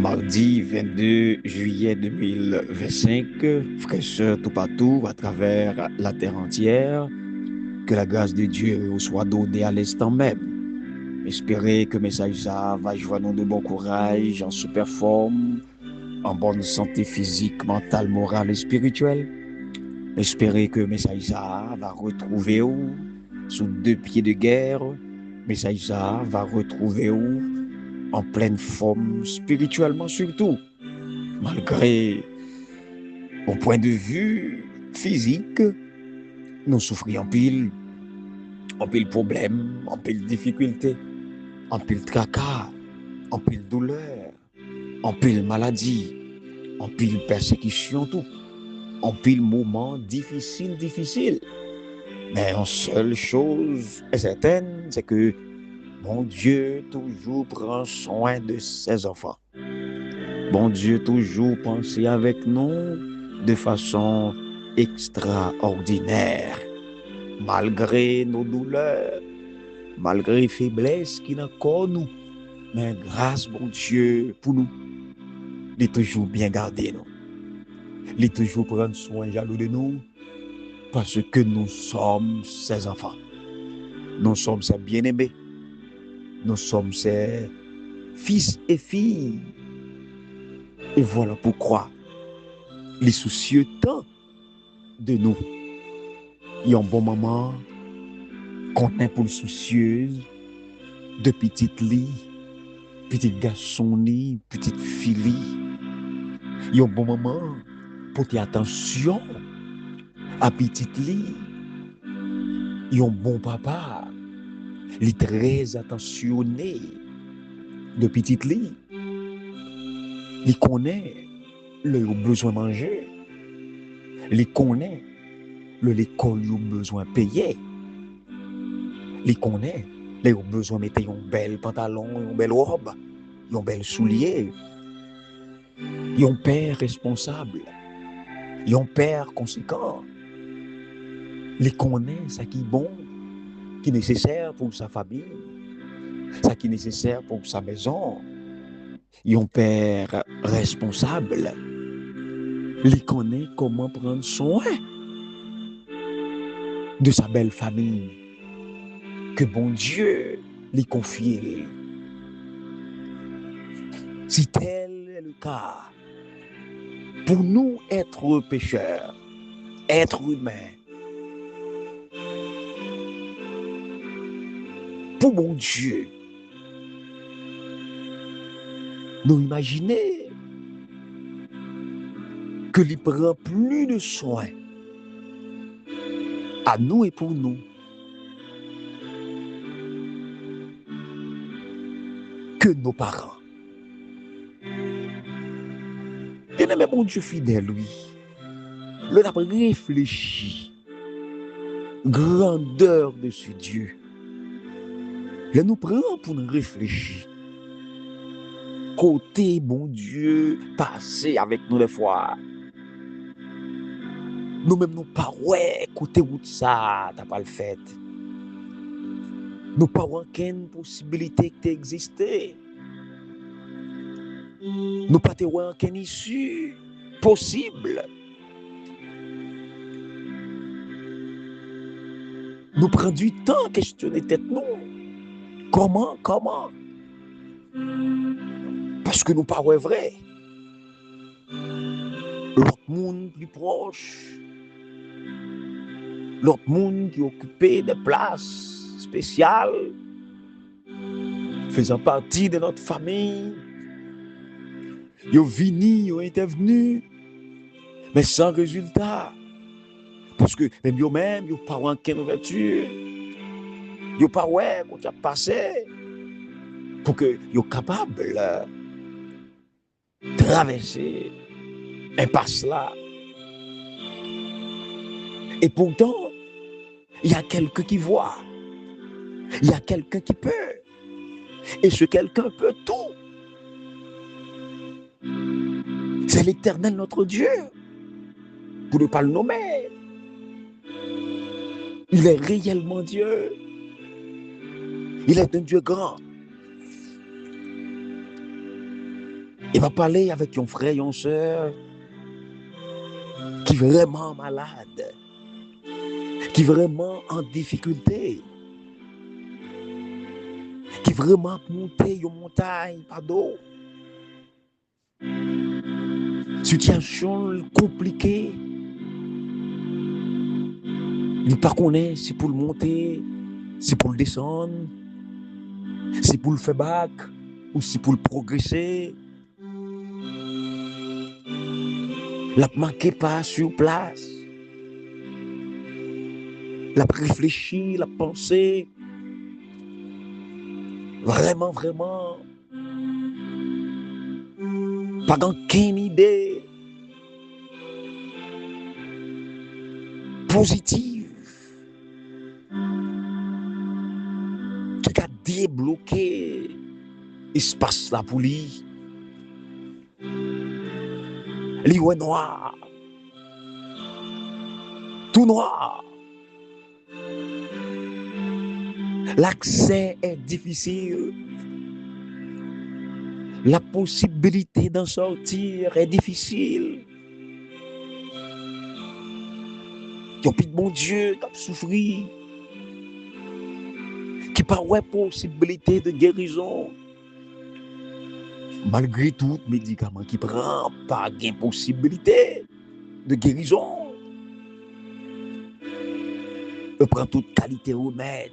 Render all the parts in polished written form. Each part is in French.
Mardi 22 juillet 2025, frères et sœurs tout partout, à travers la terre entière, que la grâce de Dieu vous soit donnée à l'instant même. Espérez que le message ça va joindre de bon courage, en super forme, en bonne santé physique, mentale, morale et spirituelle. Espérez que le message ça va retrouver vous sous deux pieds de guerre. Le message ça va retrouver vous en pleine forme spirituellement surtout. Malgré au point de vue physique, nous souffrions en pile problème, en pile difficulté, en pile tracas, en pile douleur, en pile maladie, en pile persécution, tout, en pile moment difficile. Mais une seule chose est certaine, c'est que mon Dieu toujours prend soin de ses enfants. Bon Dieu toujours pensé avec nous de façon extraordinaire. Malgré nos douleurs, malgré les faiblesses qui n'ont encore nous, mais grâce bon Dieu pour nous, il est toujours bien gardé nous. Il est toujours prendre soin jaloux de nous parce que nous sommes ses enfants. Nous sommes ses bien-aimés. Nous sommes ses fils et filles. Et voilà pourquoi il est soucieux tant de nous. Il y a un bon moment qu'on est pour le soucieuse de petite lit, petit garçon lit, petite fille lit. Il y a un bon moment pour faire attention à petite lit. Il y a un bon papa, il est très attentionné de petite lit. Il connaît le besoin de manger. Il connaît l'école il a besoin de payer. Il connaît il a besoin de mettre un bel pantalon, une belle robe, un bel soulier. Il y a un père responsable. Il y a un père conséquent. Il connaît ce qui est bon, qui est nécessaire pour sa famille, ce qui est nécessaire pour sa maison. Il y a un père responsable. Il connaît comment prendre soin de sa belle famille que bon Dieu lui confie. Si tel est le cas, pour nous être pécheurs, être humains, pour mon Dieu, nous imaginer que lui prend plus de soin à nous et pour nous que nos parents. Bien-aimé, mon Dieu fidèle, lui, le n'a réfléchi, grandeur de ce Dieu. Le nous prend pour nous réfléchir. Côté, bon Dieu, passé avec nous des fois. Nous-mêmes, nous pas, ouais, côté route ça, t'as pas le fait. Nous pas aucune possibilité qui existait. Nous pas aucune issue possible. Nous prenons du temps à questionner tête nous. Comment? Parce que nous pas vrai. L'autre monde plus proche, l'autre monde qui occupait des places spéciales, faisant partie de notre famille, ils ont venu, ils ont intervenu, mais sans résultat. Parce que même ils n'ont pas aucune ouverture. Ils n'ont pas ouais, qu'on a passé pour qu'ils soient capables de traverser impasse là. Et pourtant, il y a quelqu'un qui voit. Il y a quelqu'un qui peut. Et ce quelqu'un peut tout. C'est l'Éternel notre Dieu. Pour ne pas le nommer. Il est réellement Dieu. Il est un Dieu grand. Il va parler avec un frère, une soeur qui est vraiment malade, qui est vraiment en difficulté, qui est vraiment monté une montagne, pardon. Situation compliquée. Il ne pas connaît si pour le monter, si pour le descendre, si pour le faire bac, ou si pour le progresser. La manqué pas sur place. La réfléchi, la pensé. Vraiment, vraiment. Pas aucune idée positive qui a débloqué l'espace là pour lui. Lui est noir. Tout noir. L'accès est difficile. La possibilité d'en sortir est difficile. Il y a plus de mon Dieu qui a souffert, qui n'a pas de possibilité de guérison. Malgré tout, médicament qui prend, pas de possibilité de guérison. Il prend toute qualité humaine.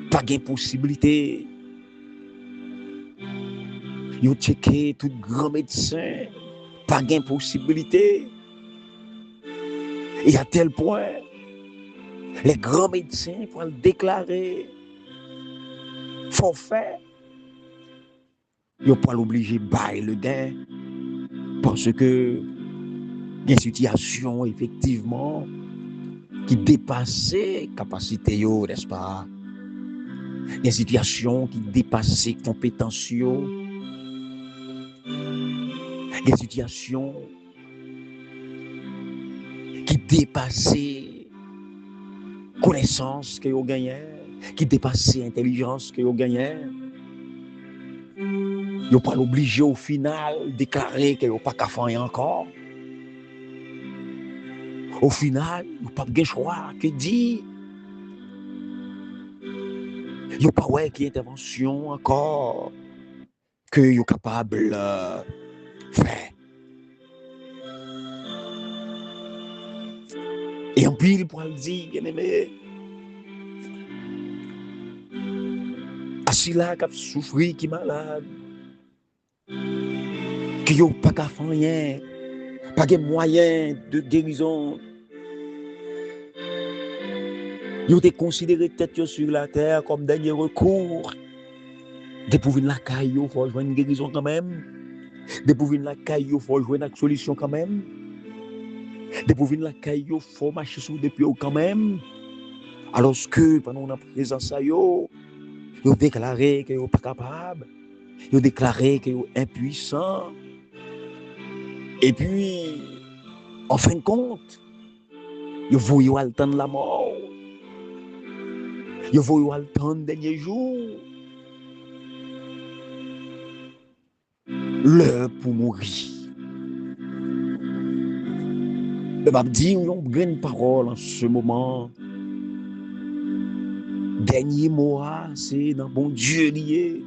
Pas de possibilité. Il a checké tout grand médecin. Pas de possibilité. Et à tel point, les grands médecins pour le déclarer forfait. Ils n'ont pas l'obligé de bailler le gain. Parce que il y a une situation, effectivement, qui dépassait capacité, n'est-ce pas? Il y a une situation qui dépassait compétence. Il y a une situation qui dépassait connaissance que vous gagnez, qui dépassait intelligence que vous gagnez. Ils n'ont pas l'obligé au final de déclarer qu'ils n'ont pas qu'à faire encore. Au final, ils n'ont pas de choix que dire. Ils n'ont pas ouais qui intervention encore que ils sont capables de faire. Et en pile pour le dire, bien aimé, assis là qui a souffert, qui est malade, qui n'ont pas qu'à faire rien, pas de moyens de guérison. Ils ont été considérés tête sur la terre comme dernier recours. Depuis que la caille, il faut jouer une guérison quand même. Depuis que la caille, il faut jouer une solution quand même. Depuis que la caille, il faut marcher sur des pieds quand même. Alors que pendant la présence, ils ont déclaré qu'ils ne sont pas capables. Ils ont déclaré qu'ils sont impuissants. Et puis, en fin de compte, ils voyaient le temps de la mort. Ils voyaient le temps des derniers jours. L'heure pour mourir. Je vais dire une grande parole en ce moment. Dernier mot, c'est dans bon Dieu lié.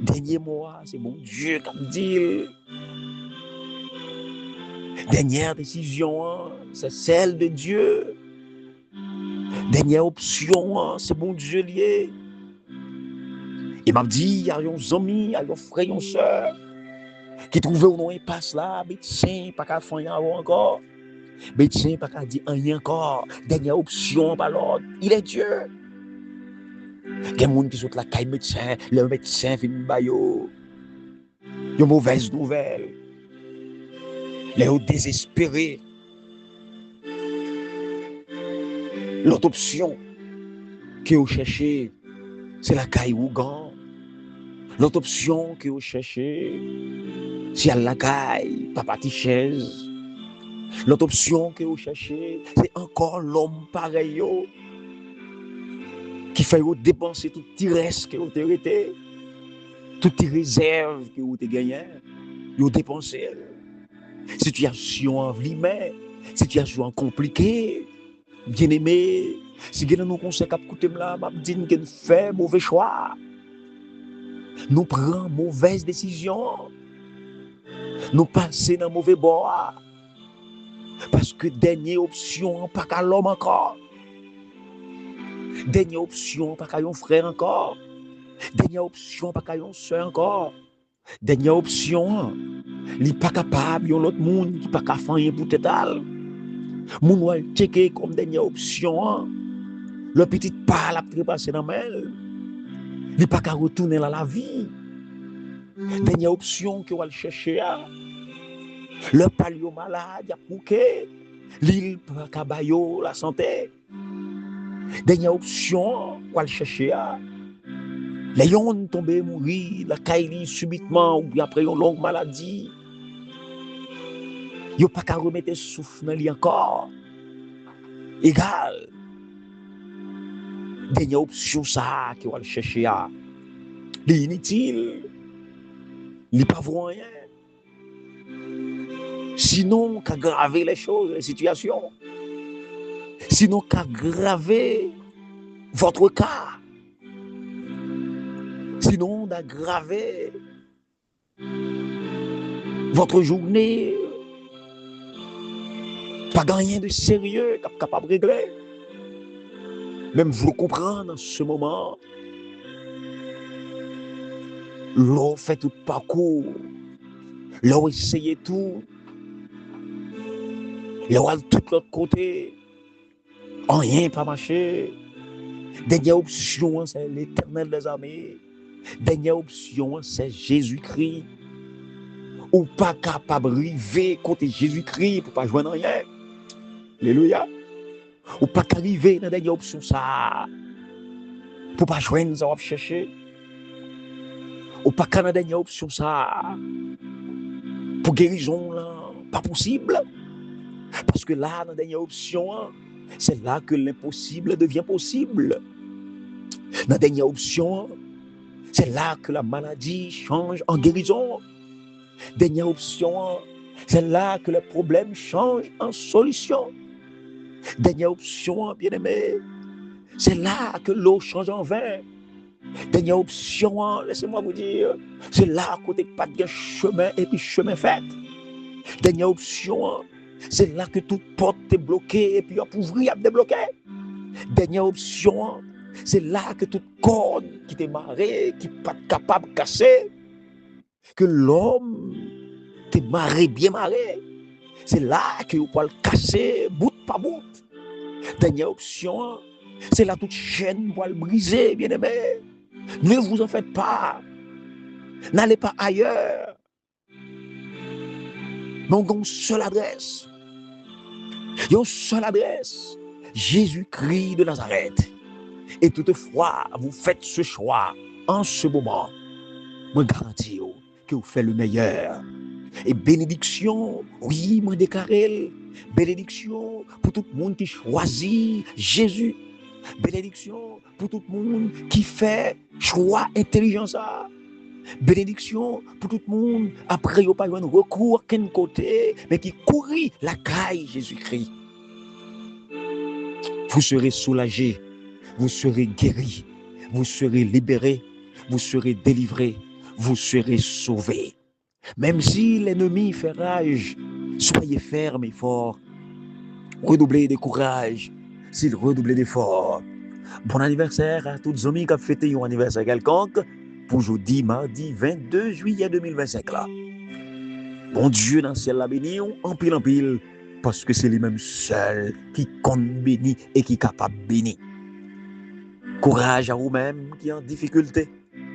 Dernier mot, c'est bon Dieu qui me dit. Dernière décision, c'est celle de Dieu. Dernière option, c'est bon Dieu lié. Il m'a dit, il y a un ami, il y a un frère, une soeur qui trouvait au nom impasse là, médecin, pas qu'à faire encore. Médecin, pas qu'à dire rien encore. Dernière option, pas l'autre. Il est Dieu. Il y a des gens qui sont là, qui médecin, le médecin fait une baillot. Il y a une mauvaise nouvelle. Les gens désespérés. L'autre option que vous cherchez, c'est la caille Ougan. L'autre option que vous cherchez, c'est la caille Papa Tichaise. L'autre option que vous cherchez, c'est encore l'homme pareil qui fait dépenser tout le reste que vous avez. toutes les réserves que vous avez gagnées, vous avez dépensé. Situation envenimée, situation compliquée, bien aimé. Si vous avez un conseil qui coûte là, je dis que nous faisons mauvais choix. Nous prenons mauvaise décision. Nous passons dans mauvais bord. Parce que dernière option, pas qu'à l'homme encore. Dernière option, pas qu'à un frère encore. Dernière option, pas qu'à une soeur encore. Dernière option, il n'est pas capable, il y a l'autre monde qui n'est pas capable de faire pour total. Moun va checker comme dernière option. Le petit pas la trépasser dans mail. Il n'est pas capable de retourner dans la vie. Dernière option que va chercher. Le palio malade, il y a bouquet. L'île pas capable la santé. Dernière option, qu'on va chercher. Les gens tombent mourir, la caille subitement ou bien après une longue maladie. Ils n'ont pas qu'à remettre souffle dans lui encore. Égal. Dernière option, ça, qu'on va chercher. C'est inutile. Il n'est pas rien. Sinon, qu'aggraver les choses, les situations. Sinon, qu'aggraver votre cas. Sinon, d'aggraver votre journée. Pas rien de sérieux capable de régler. Même vous comprendre en ce moment. L'on fait tout parcours. L'on essaye tout. L'on a tout l'autre côté. Rien pas marché. Dernière option, c'est l'Éternel des armées. Dernière option, c'est Jésus-Christ. Ou pas capable de arriver côté Jésus-Christ pour pas joindre rien. Alléluia. Ou pas qu'arriver dans la dernière option ça. Pour pas joindre ça, on va chercher. Ou pas qu'à la dernière option ça. Pour guérison là, pas possible. Parce que là, dans la dernière option, c'est là que l'impossible devient possible. Dans la dernière option, c'est là que la maladie change en guérison. Dernière option, c'est là que le problème change en solution. Dernière option, bien-aimé, c'est là que l'eau change en vin. Dernière option, laissez-moi vous dire, c'est là côté pas de chemin et puis chemin fait. Dernière option, c'est là que toute porte est bloquée et puis on peut ouvrir, débloquer. Dernière option, c'est là que toute corde qui t'est marrée, qui n'est pas capable de casser, que l'homme t'est marré, bien marré. C'est là que vous pouvez le casser bout par bout. Dernière option, c'est là toute chaîne pour le briser, bien aimé. Ne vous en faites pas. N'allez pas ailleurs. Non, une seule adresse. Une seule adresse. Jésus-Christ de Nazareth. Et toutefois, vous faites ce choix en ce moment. Je garantis que vous faites le meilleur. Et bénédiction, oui, moi déclaré, bénédiction pour tout le monde qui choisit Jésus. Bénédiction pour tout le monde qui fait choix intelligent ça. Bénédiction pour tout le monde, après, il n'y a pas eu un recours à quel côté, mais qui courit la caille Jésus-Christ. Vous serez soulagé, vous serez guéri, vous serez libéré, vous serez délivré, vous serez sauvé. Même si l'ennemi fait rage, soyez ferme et fort. Redoublez de courage, s'il redoublez d'efforts. Bon anniversaire à tous les amis qui ont fêté un anniversaire quelconque pour jeudi, mardi 22 juillet 2025 là. Bon Dieu dans le ciel la béni, en pile, parce que c'est lui-même seul qui compte béni et qui est capable de bénir. Courage à vous-même qui est en difficulté,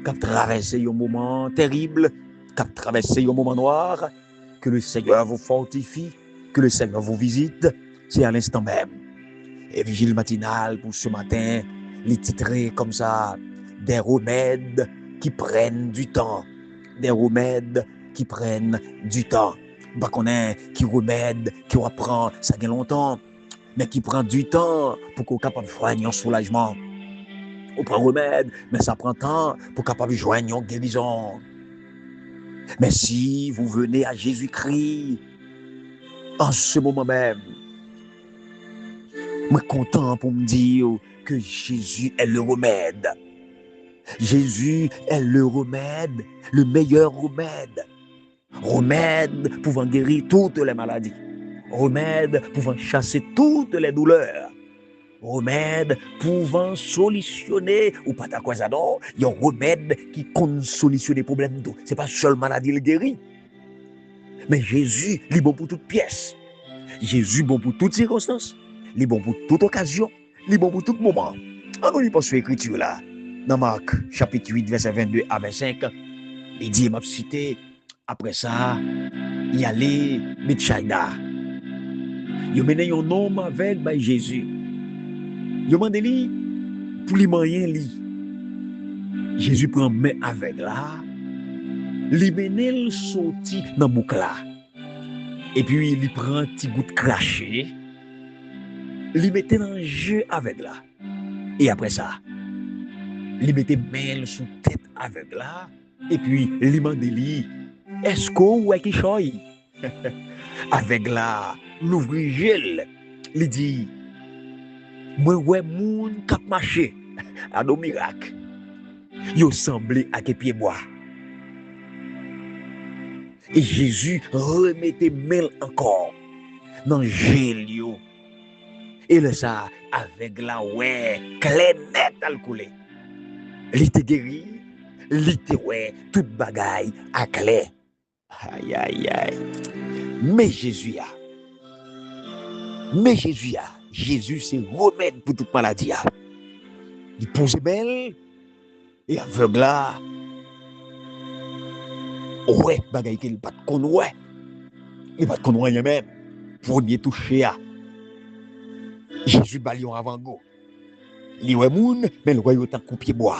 qui a traversé un moment terrible, qui a traversé un moment noir, que le Seigneur vous fortifie, que le Seigneur vous visite, c'est à l'instant même. Et vigile matinale pour ce matin, les titrés comme ça, des remèdes qui prennent du temps, des remèdes qui prennent du temps. Pas qu'on ait qui remède, qui reprend, ça gagne longtemps, mais qui prend du temps pour qu'on soit capable de soigner un soulagement. on prend remède, mais ça prend temps pour capable joindre une guérison. Mais si vous venez à Jésus-Christ, en ce moment même, je suis content pour me dire que Jésus est le remède. Jésus est le remède, le meilleur remède. Remède pouvant guérir toutes les maladies. Remède pouvant chasser toutes les douleurs. Remède pouvant solutionner, ou pas ta quoi ça non, il y a un remède qui compte solutionner les problèmes. Ce n'est pas seule maladie le guérit. Mais Jésus, il est bon pour toute pièce. Jésus est bon pour toutes circonstances. Il est bon pour toute occasion. Il est bon pour tout moment. On y pense sur l'écriture là. Dans Marc, chapitre 8, verset 22 à 25, il dit, m'a cité, après ça, il y allait Bethsaïda. Il mené un homme avec Jésus. Il demande lui pour lui moyen lui. Jésus prend main avec là. Il mène le sorti dans bouc là. Et puis il prend un petit goutte craché. Il mettait dans le jeu avec là. Et après ça, il mettait main sous tête avec là. Et puis il demande lui, est-ce qu'on a quelque chose? Avec là, l'ouvrir gel. Il dit, moi ouais moun k'ap marché à nos miracles. Yo semblé à pied bois. Et Jésus remettait main encore dans gel yo. Et là ça avec la ouais clair net à le couler. Il était guéri, il était ouais toute bagaille à clair. Aïe aïe aïe. Mais Jésus c'est remède pour toute maladie. Il pose belle et aveugle là. Ouais, bagaille qu'il pas de ouais. Il pas de rien même. Premier touché à Jésus balion avant go. Il ouais moun, mais le royaume tant coupier bois.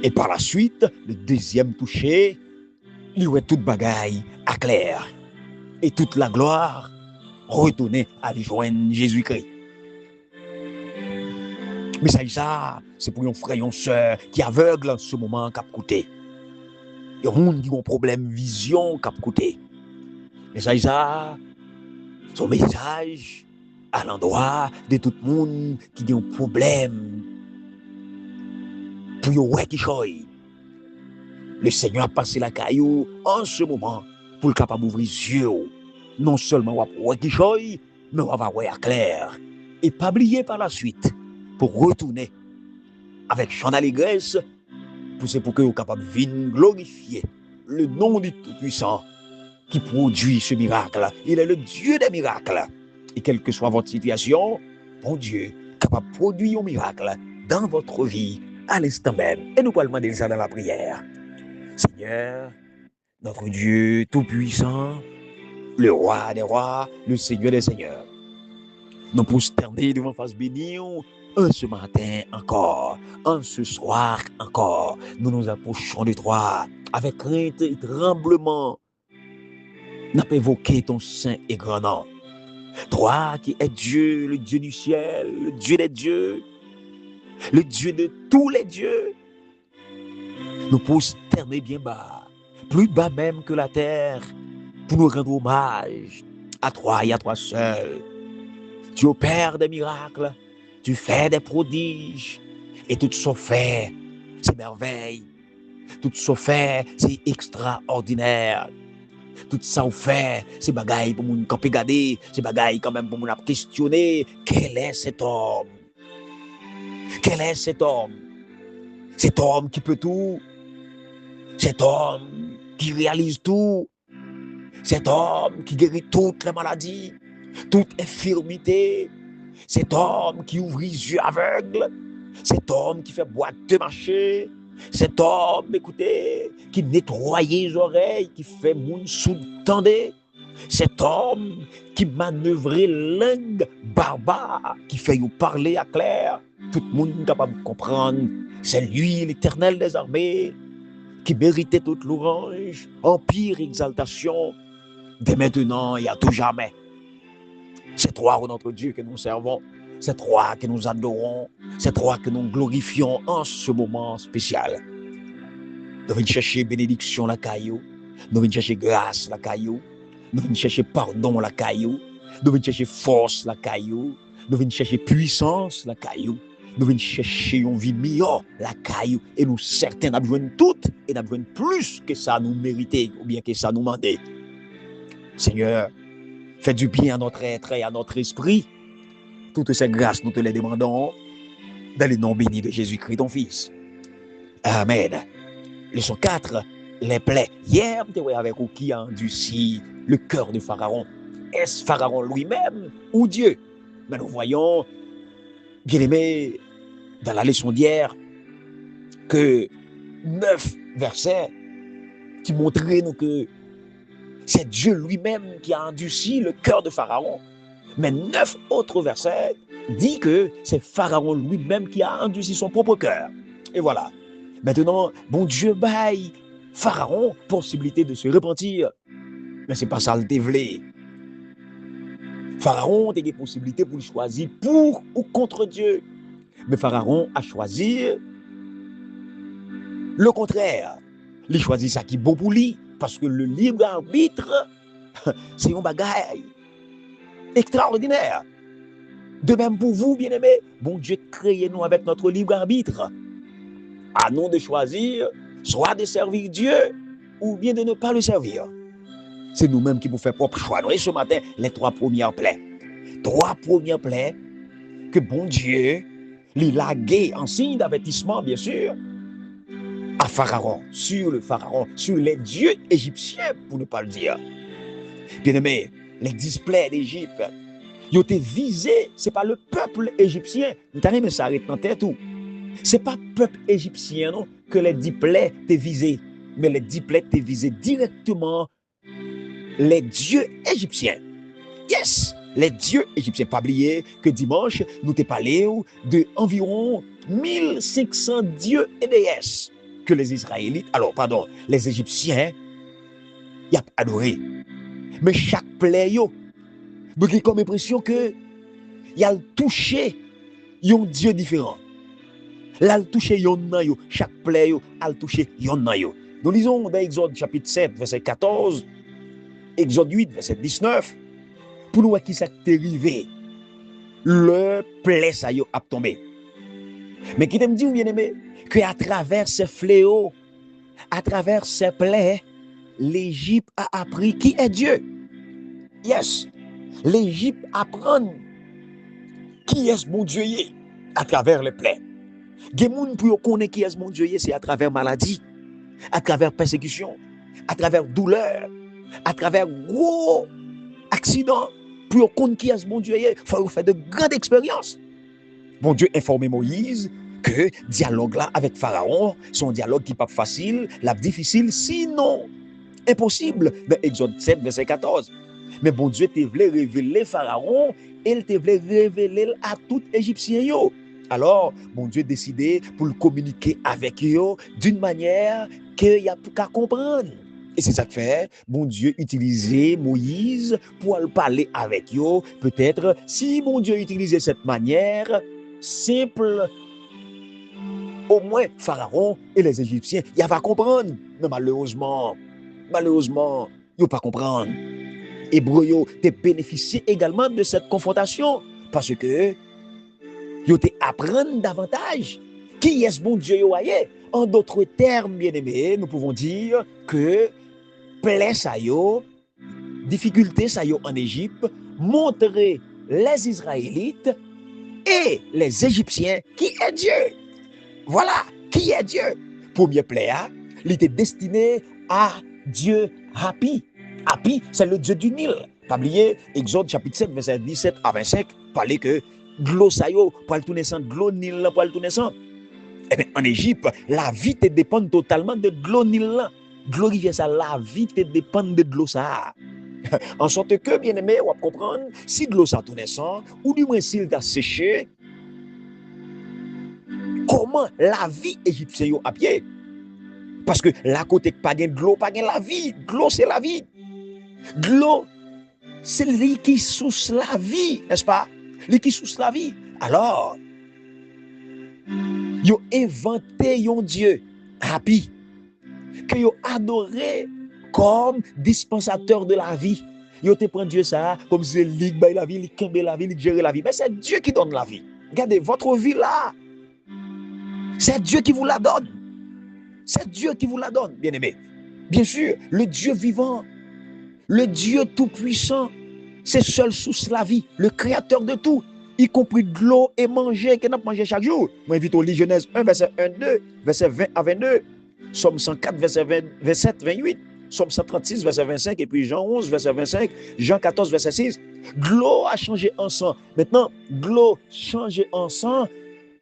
Et par la suite, le deuxième touché, il ouais toute bagaille à clair. Et toute la gloire retourner à joindre Jésus-Christ. Mais ça, c'est pour un frère et une soeur qui aveugle en ce moment qui a coûté. Il y a des gens qui ont un problème vision qui a coûté. Mais ça, son message à l'endroit de tout le monde qui a un problème. Pour y qui choy. Le Seigneur a passé la caillou en ce moment pour le capable d'ouvrir les yeux. Non seulement on va qui choy, mais on va voir clair. Et pas oublier par la suite pour retourner avec chant d'allégresse pour que vous capable de glorifier le nom du Tout-Puissant qui produit ce miracle. Il est le Dieu des miracles. Et quelle que soit votre situation, bon Dieu, capable de produire un miracle dans votre vie à l'instant même. Et nous allons demander ça dans la prière. Seigneur, notre Dieu Tout-Puissant, le roi des rois, le Seigneur des seigneurs. Nous prosterner devant face bénie en ce matin encore, en ce soir encore. Nous nous approchons de toi avec crainte et tremblement. Nous avons évoqué ton saint et grand nom. Toi qui es Dieu, le Dieu du ciel, le Dieu des dieux, le Dieu de tous les dieux. Nous prosterner bien bas, plus bas même que la terre, pour nous rendre hommage à toi et à toi seul. Tu opères des miracles, tu fais des prodiges, et tout ce fait, c'est merveille. Tout ce fait, c'est extraordinaire. Tout ça fait, c'est bagaille pour nous regarder, c'est bagaille quand même pour nous questionner. Quel est cet homme? Quel est cet homme? Cet homme qui peut tout, cet homme qui réalise tout, cet homme qui guérit toutes les maladies, toute infirmité, cet homme qui ouvre les yeux aveugles, cet homme qui fait boîte de marché, cet homme, écoutez, qui nettoie les oreilles, qui fait moun sous-tendé, cet homme qui manœuvre langue barbare, qui fait vous parler à clair, tout le monde est capable de comprendre, c'est lui l'Éternel des armées, qui méritait toute louange, empire, exaltation, dès maintenant et à tout jamais. C'est toi, notre Dieu, que nous servons. C'est toi que nous adorons, c'est toi que nous glorifions en ce moment spécial. Nous venons chercher bénédiction la caillou, nous venons chercher grâce la caillou, nous venons chercher pardon la caillou, nous venons chercher force la caillou, nous venons chercher puissance la caillou, nous venons chercher une vie meilleure la caillou, et nous certains nous besoin toutes et nous besoin plus que ça nous mériter ou bien que ça nous demander. Seigneur, fais du bien à notre être et à notre esprit. Toutes ces grâces, nous te les demandons dans le nom béni de Jésus-Christ, ton Fils. Amen. Leçon 4, les plaies. Hier, nous avons avec vous qui a endurci le cœur de Pharaon. Est-ce Pharaon lui-même ou Dieu? Mais nous voyons, bien aimé, dans la leçon d'hier, que 9 versets qui montraient nous que c'est Dieu lui-même qui a endurci le cœur de Pharaon. Mais 9 autres versets disent que c'est Pharaon lui-même qui a endurci son propre cœur. Et voilà. Maintenant, bon Dieu baille Pharaon possibilité de se repentir. Mais ce n'est pas ça le dévelé. Pharaon a des possibilités pour choisir pour ou contre Dieu. Mais Pharaon a choisi le contraire. Il choisit ça qui est bon pour lui. Parce que le libre arbitre, c'est un bagage extraordinaire. De même pour vous, bien-aimés, bon Dieu créé nous avec notre libre arbitre. À nous de choisir, soit de servir Dieu, ou bien de ne pas le servir. C'est nous-mêmes qui vous faisons propre choix. Et ce matin, les 3 premières plaies. 3 premières plaies que bon Dieu, les lagué en signe d'avertissement, bien sûr, à Pharaon, sur les dieux égyptiens, pour ne pas le dire. Bien-aimés, les displays d'Égypte, ils ont été visés, ce n'est pas le peuple égyptien. Vous avez ça arrête en tête tout. Ce n'est pas le peuple égyptien non, que les displays t'ont visé, mais les displays t'ont visé directement les dieux égyptiens. Yes, les dieux égyptiens. Pas oublier que dimanche, nous t'ai parlé de environ 1500 dieux et déesses que les Israélites, les Égyptiens, y a adoré. Mais chaque plaie, j'ai comme impression que y a touché un Dieu différent. Là, il touché yon nan yo. Chaque plaie a touché yon nan yo. Nous lisons dans Exode chapitre 7, verset 14, Exode 8, verset 19, pour nous voir qui s'est arrivé. Le plaie ça yo a tombé. Mais qui t'aime dit, bien aimé, qu'à travers ces fléaux, à travers ces plaies, l'Égypte a appris qui est Dieu. Yes, l'Égypte apprend qui est mon Dieu à travers les plaies. Des gens pour connaître qui est mon Dieu, c'est à travers maladie, à travers persécution, à travers douleur, à travers gros accidents. Pour connaître qui est mon Dieu, il faut faire de grandes expériences. Bon Dieu informé Moïse que dialogue là avec Pharaon, son dialogue qui n'est pas facile, la difficile, sinon impossible. Dans Exode 7, verset 14. Mais bon Dieu te voulait révéler Pharaon, il te voulait révéler à tout Égyptien. Alors, bon Dieu décidé pour le communiquer avec eux d'une manière qu'il y a qu'à comprendre. Et c'est ça que fait, bon Dieu utilisait Moïse pour parler avec eux. Peut-être, si bon Dieu utilisait cette manière simple, au moins Pharaon et les Égyptiens, ils vont comprendre. Mais malheureusement, ils ne vont pas comprendre. Hébreux ont bénéficié également de cette confrontation parce que ils ont apprendre davantage qui est ce bon Dieu. En d'autres termes, bien aimés, nous pouvons dire que plaie ça yo, difficulté ça yo en Égypte, montrer les Israélites et les Égyptiens qui est Dieu. Voilà, qui est Dieu. Premier plaie, il était destiné à Dieu Hapi. Hapi, c'est le Dieu du Nil. Pas oublier, Exode chapitre 7, verset 17 à 25, parlait que l'eau ça yo, pour le tourner sans, l'eau Nil pour le tourner sans. Eh bien, en Égypte, la vie te dépend totalement de l'eau Nil. L'eau rivière ça, la vie te dépend de l'eau ça. En sorte que, bien aimé, on va comprendre, si de l'eau ça tourne sans, ou du moins s'il t'a séché, comment la vie égyptienne a pied? Parce que la côté pas de l'eau, pas de la vie. L'eau, c'est la vie. L'eau, c'est lui qui source la vie, n'est-ce pas? Lui qui source la vie. Alors, ils ont inventé un Dieu, happy, que ils ont adoré comme dispensateur de la vie. Ils ont pris Dieu ça, comme si il baille la vie, il cambe la vie, il gère la vie. Mais c'est Dieu qui donne la vie. Regardez, votre vie là, c'est Dieu qui vous la donne. C'est Dieu qui vous la donne, bien-aimé. Bien sûr, le Dieu vivant, le Dieu tout-puissant, c'est seul source la vie, le créateur de tout, y compris de l'eau et manger, que nous mangeons chaque jour. Moi, invite au lit Genèse 1, verset 1, 2, verset 20 à 22, Somme 104, verset 27, 28, Somme 136, verset 25, et puis Jean 11, verset 25, Jean 14, verset 6. De l'eau a changé en sang. Maintenant, de l'eau changé en sang,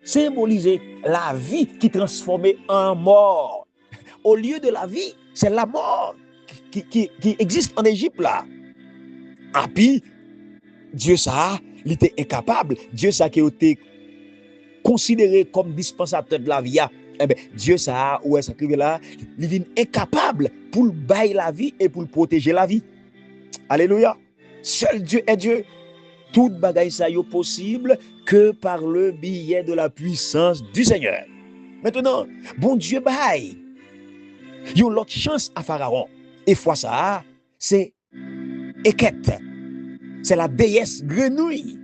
symboliser la vie qui transformée en mort. Au lieu de la vie, c'est la mort qui existe en Égypte là. Et puis, Dieu ça, il était incapable. Dieu ça qui a été considéré comme dispensateur de la vie. Eh bien, Dieu ça, où est ce qu'il est là, il est incapable pour bailler la vie et pour protéger la vie. Alléluia. Seul Dieu est Dieu. Toute bagaille ça est possible que par le biais de la puissance du Seigneur. Maintenant, bon Dieu baille. Il y a l'autre chance à Pharaon. Et fois ça, c'est Eket. C'est la déesse grenouille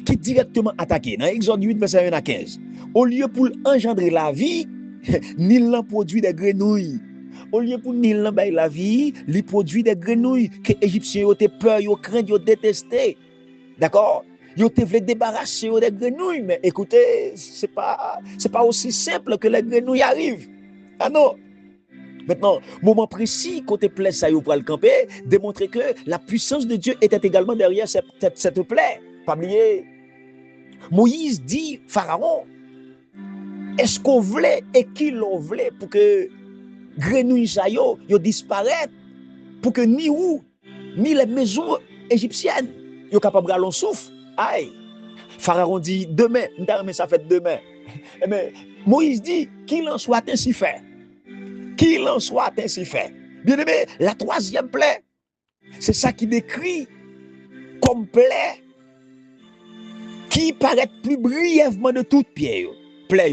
qui directement attaqué. Dans Exode 8, verset 1 à 15. Au lieu pour engendrer la vie, Nil l'en produit des grenouilles. Au lieu pour Nil l'en bailler la vie, il produit des grenouilles que les Égyptiens ont peur, ils ont craint, ils ont détesté. D'accord? Ils ont voulu débarrasser des grenouilles. Mais écoutez, c'est pas aussi simple que les grenouilles arrivent. Ah non! Maintenant, moment précis, côté plaie, ça y est pour le camper, démontrer que la puissance de Dieu était également derrière cette plaie. Pas oublier. Moïse dit, Pharaon, est-ce qu'on voulait et qui l'on voulait pour que grenouilles ça yo disparaissent, pour que ni où, ni les maisons égyptiennes, yo capable de l'on souffle. Aïe. Pharaon dit, demain, mais ça fait demain. Mais Moïse dit, qu'il en soit ainsi fait. Qu'il en soit ainsi fait. Bien aimé, la troisième plaie, c'est ça qui décrit comme plaie qui paraît plus brièvement de toute plaie,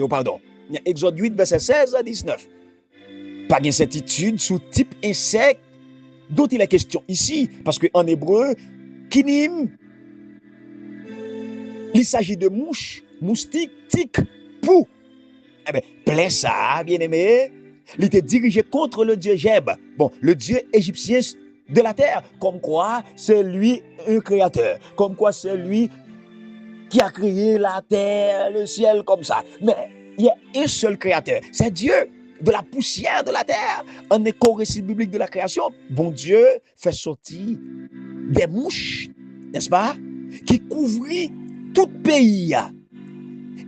pardon. Exode 8, verset 16 à 19. Pas d'incertitude sous type insecte dont il est question ici, parce qu'en hébreu, kinim, il s'agit de mouches, moustiques, tiques, poux. Eh bien, plaie ça, bien aimé, il était dirigé contre le dieu Geb, bon, le dieu égyptien de la terre, comme quoi c'est lui un créateur, comme quoi c'est lui qui a créé la terre, le ciel comme ça. Mais il y a un seul créateur, c'est Dieu, de la poussière de la terre. En éco-récit biblique de la création, bon Dieu fait sortir des mouches, n'est-ce pas, qui couvrent tout pays,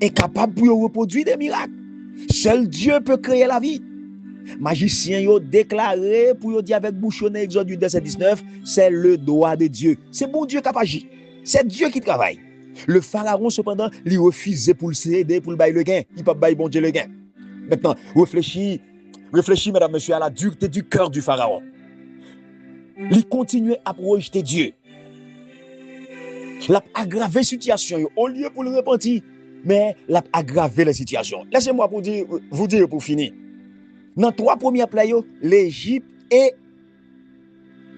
incapable pour reproduire des miracles. Seul Dieu peut créer la vie. Magicien ont déclaré pour dire avec bouchon Exode 8 verset 19, c'est le doigt de Dieu. C'est bon Dieu qui a agi. C'est Dieu qui travaille. Le pharaon cependant, il refusait pour le céder, pour le bailler le gain. Il ne peut pas bailler bon Dieu le gain. Maintenant, réfléchis mesdames, messieurs, à la dureté du cœur du pharaon. Il continuait à rejeter Dieu. Il a aggravé la situation au lieu pour le repentir, mais il a aggravé la situation. Laissez-moi vous dire pour finir. Dans trois premières plaies, l'Égypte et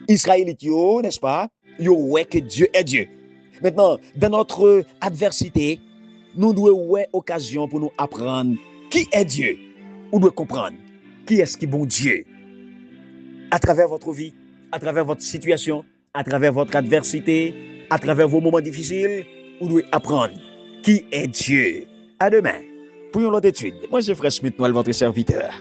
Israël, n'est-ce pas? Yo ouais que Dieu est Dieu. Maintenant, dans notre adversité, nous devons avoir occasion pour nous apprendre qui est Dieu. Nous devons comprendre qui est-ce qui est bon Dieu. À travers votre vie, à travers votre situation, à travers votre adversité, à travers vos moments difficiles, vous devez apprendre qui est Dieu. À demain pour une autre étude. Moi, c'est Frère Smith Noël, votre serviteur.